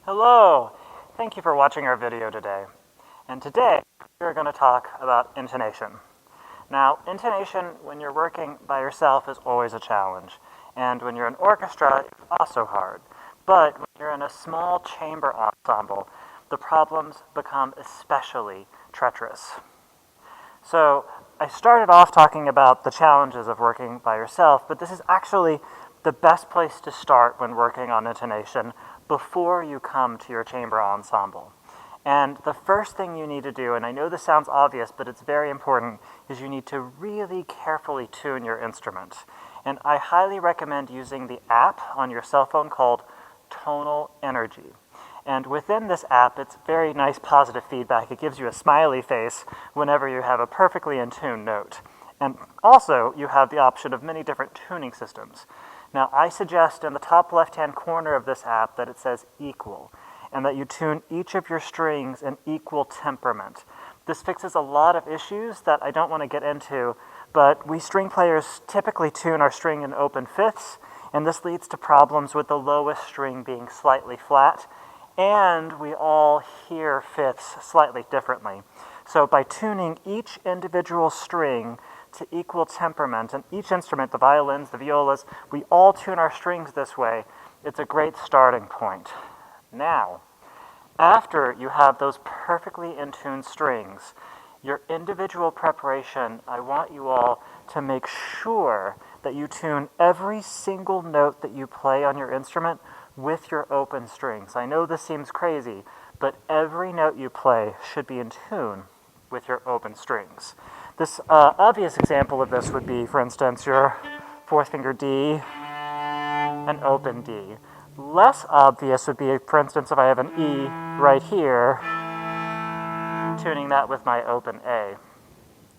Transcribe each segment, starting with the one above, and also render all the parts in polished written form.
Hello! Thank you for watching our video today. And today, we're going to talk about intonation. Now, intonation, when you're working by yourself, is always a challenge. And when you're in orchestra, it's also hard. But when you're in a small chamber ensemble, the problems become especially treacherous. So, I started off talking about the challenges of working by yourself, but this is actually the best place to start when working on intonation before you come to your chamber ensemble. And the first thing you need to do, and I know this sounds obvious, but it's very important, is you need to really carefully tune your instrument. And I highly recommend using the app on your cell phone called Tonal Energy. And within this app, it's very nice positive feedback. It gives you a smiley face whenever you have a perfectly in tune note. And also, you have the option of many different tuning systems. Now, I suggest in the top left-hand corner of this app that it says equal, and that you tune each of your strings in equal temperament. This fixes a lot of issues that I don't want to get into, but we string players typically tune our string in open fifths, and this leads to problems with the lowest string being slightly flat, and we all hear fifths slightly differently. So by tuning each individual string to equal temperament, and each instrument, the violins, the violas, we all tune our strings this way. It's a great starting point. Now, after you have those perfectly in tune strings, your individual preparation, I want you all to make sure that you tune every single note that you play on your instrument with your open strings. I know this seems crazy, but every note you play should be in tune with your open strings. This obvious example of this would be, for instance, your fourth finger D, an open D. Less obvious would be, for instance, if I have an E right here, tuning that with my open A.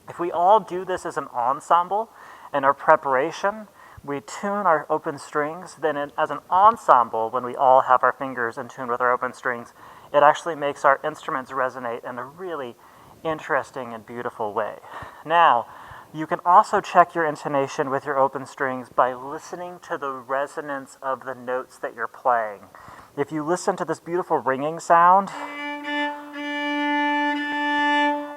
If we all do this as an ensemble in our preparation, we tune our open strings, then as an ensemble, when we all have our fingers in tune with our open strings, it actually makes our instruments resonate in a really interesting and beautiful way. Now, you can also check your intonation with your open strings by listening to the resonance of the notes that you're playing. If you listen to this beautiful ringing sound,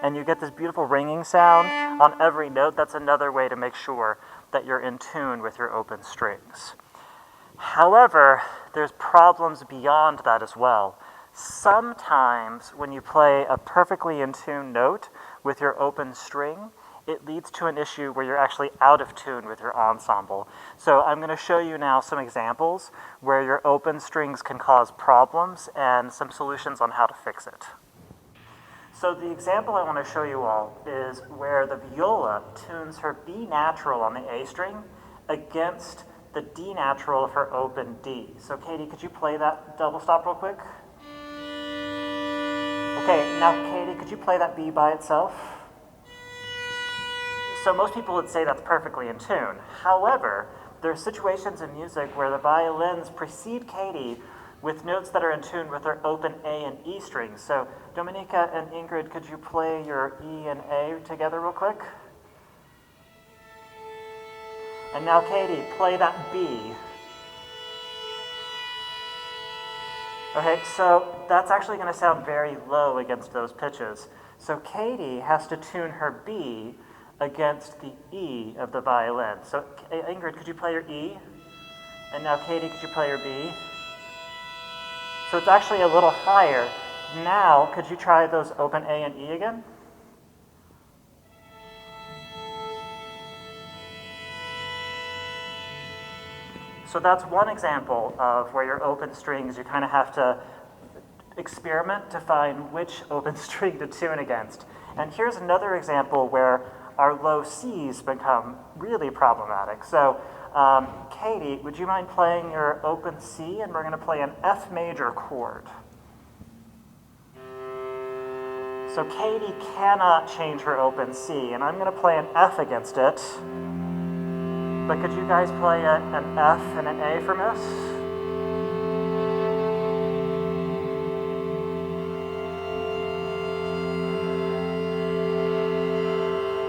and you get this beautiful ringing sound on every note, that's another way to make sure that you're in tune with your open strings. However, there's problems beyond that as well. Sometimes when you play a perfectly in tune note with your open string, it leads to an issue where you're actually out of tune with your ensemble. So I'm going to show you now some examples where your open strings can cause problems and some solutions on how to fix it. So the example I want to show you all is where the viola tunes her B natural on the A string against the D natural of her open D. So Katie, could you play that double stop real quick? Okay, now Katie, could you play that B by itself? So most people would say that's perfectly in tune. However, there are situations in music where the violins precede Katie with notes that are in tune with their open A and E strings. So Dominika and Ingrid, could you play your E and A together real quick? And now Katie, play that B. Okay, so that's actually going to sound very low against those pitches. So Katie has to tune her B against the E of the violin. So Ingrid, could you play your E? And now Katie, could you play your B? So it's actually a little higher. Now, could you try those open A and E again? So that's one example of where your open strings, you kind of have to experiment to find which open string to tune against. And here's another example where our low C's become really problematic. So Katie, would you mind playing your open C? And we're going to play an F major chord. So Katie cannot change her open C, and I'm going to play an F against it. But could you guys play an F and an A for Miss?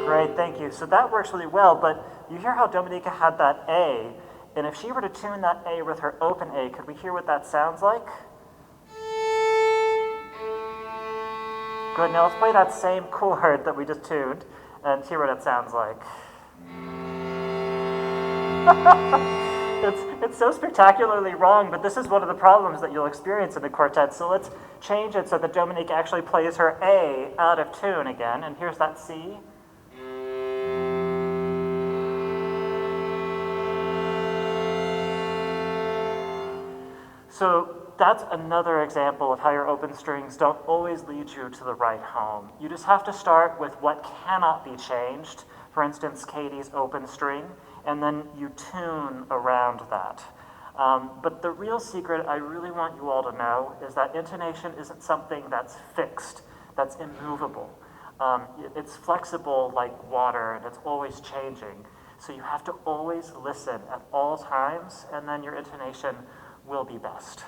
Great, thank you. So that works really well, but you hear how Dominika had that A, and if she were to tune that A with her open A, could we hear what that sounds like? Good, now let's play that same chord that we just tuned and hear what it sounds like. It's so spectacularly wrong, but this is one of the problems that you'll experience in the quartet. So let's change it so that Dominique actually plays her A out of tune again, and here's that C. So that's another example of how your open strings don't always lead you to the right home. You just have to start with what cannot be changed, for instance, Katie's open string, and then you tune around that. But the real secret I really want you all to know is that intonation isn't something that's fixed, that's immovable. It's flexible like water, and it's always changing. So you have to always listen at all times, and then your intonation will be best.